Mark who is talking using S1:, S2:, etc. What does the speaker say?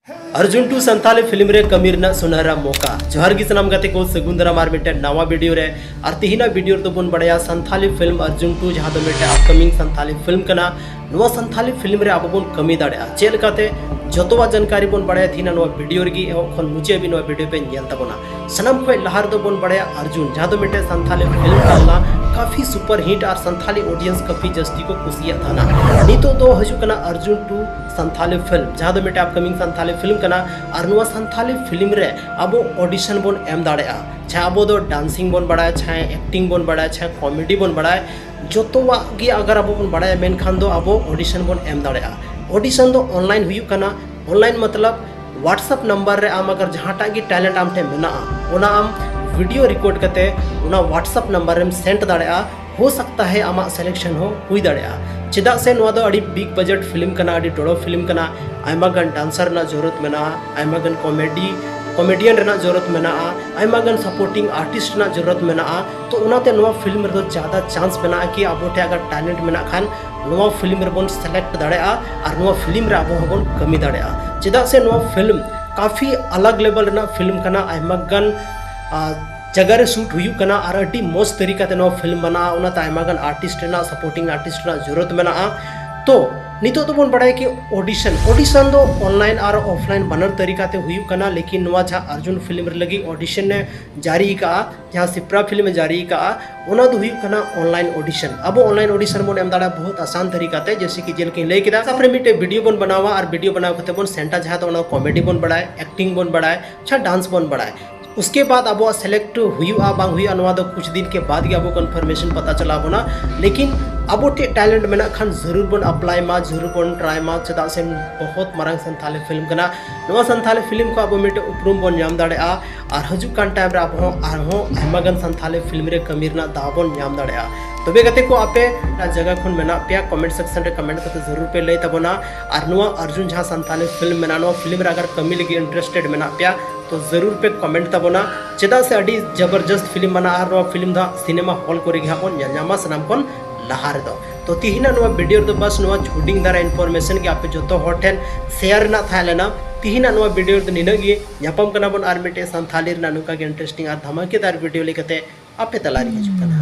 S1: Arjun to Santali film रे कमीर ना सुनहरा मौका जोहार गी सनाम गाते को सगुंदरा मार मिटे नवा वीडियो रे और तिहिना वीडियो तो बन बड़या संताली फिल्म अर्जुन टू जहां दो मिटे अपकमिंग संताली फिल्म कना नवा संताली फिल्म रे अब बन कमी दाड़या चेल काते जतवा जानकारी बन बड़या थिना नवा वीडियो गी एखन मुचे भी नवा वीडियो पे नेल तबना सनम खय लहार दो बन बड़या अर्जुन जहां दो मिटे संताली फिल्म कना काफी सुपर हिट और संताली ऑडियंस काफी जस्ती को कुसिया था ना नितो दो हजू कना अर्जुन टू संताली फिल्म जहां दो मिटे अपकमिंग संताली फिल्म कना और नुआ संताली फिल्म रे अब ऑडिशन बन एम दाड़ेया छा अब दो डांसिंग बन बड़ा छा एक्टिंग बन बड़ा छा कॉमेडी बन बड़ा जोतोवा गी अगर अब बन बड़ा मेन खान दो अब ऑडिशन बन एम दाड़ेया ऑडिशन दो ऑनलाइन हुई कना ऑनलाइन मतलब व्हाट्सएप नंबर रे आम अगर जहाटा गी टैलेंट आम ठे मेना ओना आम वीडियो रिकॉर्ड करते उना व्हाट्सएप नंबर रेम सेंड दाड़ेया हो सकता है आमा सिलेक्शन हो हुई दाड़ेया चेदा से नुआ दो अड़ी बिग बजट फिल्म कना अड़ी डोड़ो फिल्म कना आयमा गन डांसर ना जरूरत मेना आयमा गन कॉमेडियन रेना जरूरत मेना आयमा गन सपोर्टिंग आर्टिस्ट ना जरूरत मेना तो उनाते नुआ फिल्म रे दो ज्यादा चांस मेना कि अब ठे अगर टैलेंट मेना खान नुआ फिल्म रे बन सेलेक्ट दाड़ेया और नुआ फिल्म रे अब बन कमी दाड़ेया चेदा से नुआ फिल्म काफी अलग लेवल रेना फिल्म कना आयमा गन जगह रे शूट हुई कना और अड़ी मस्त तरीका ते नो फिल्म बना उना तायमा गन आर्टिस्ट ना सपोर्टिंग आर्टिस्ट ना जरूरत मेना तो नितो तो बन बड़ाय कि ऑडिशन दो ऑनलाइन और ऑफलाइन बनर तरीका ते हुई कना लेकिन नुआ जा अर्जुन फिल्म रे लगी ऑडिशन ने जारी का जहां सिप्रा फिल्म में जारी का उना दो हुई कना ऑनलाइन ऑडिशन अब ऑनलाइन ऑडिशन बन एम दाड़ा बहुत आसान तरीका ते जैसे कि जेल के ले किदा अपने मिटे वीडियो बन बनावा और वीडियो बनाव कते बन सेंटा जहां तो उना कॉमेडी बन बड़ाय एक्टिंग बन बड़ाय अच्छा डांस बन बड़ाय उसके बाद अब सेलेक्ट हुआ बांग हुआ नवा दो कुछ दिन के बाद ही अब कन्फर्मेशन पता चला बोना लेकिन अब टैलेंट मेना खान जरूर बन अप्लाई मा जरूर बन ट्राई मा चदा से बहुत मारंग संथाली फिल्म कना नवा संथाली फिल्म को अब मिटे उपरूम बन नाम दाड़ेया और हजू कान टाइम रे अब आयमागन संथाली फिल्म रे कमीरना दाबन नाम दाड़ेया तबे गते को आपे जगह खुन मेना पे कमेंट सेक्शन रे कमेंट करते जरूर पे लई तबना और नुआ अर्जुन जहां संथाली फिल्म मेना नुआ फिल्म रे अगर कमी लगी इंटरेस्टेड मेना पे तो जरूर पे कमेंट तबना चेदा से अड़ी जबरदस्त फिल्म बना और फिल्म दा सिनेमा हॉल को रेगी हपन यामा सनाम कोन लहार दो तो तिहिना नुआ वीडियो तो बस नुआ हुडिंग दारा इन्फॉर्मेशन के आपे जोतो होटेल शेयर ना था लेना तिहिना नुआ वीडियो तो निनगी यापम कना बन आर मिटे संथाली ना नुका के इंटरेस्टिंग और धमाकेदार वीडियो लेकते आपे तलारी हजू कना।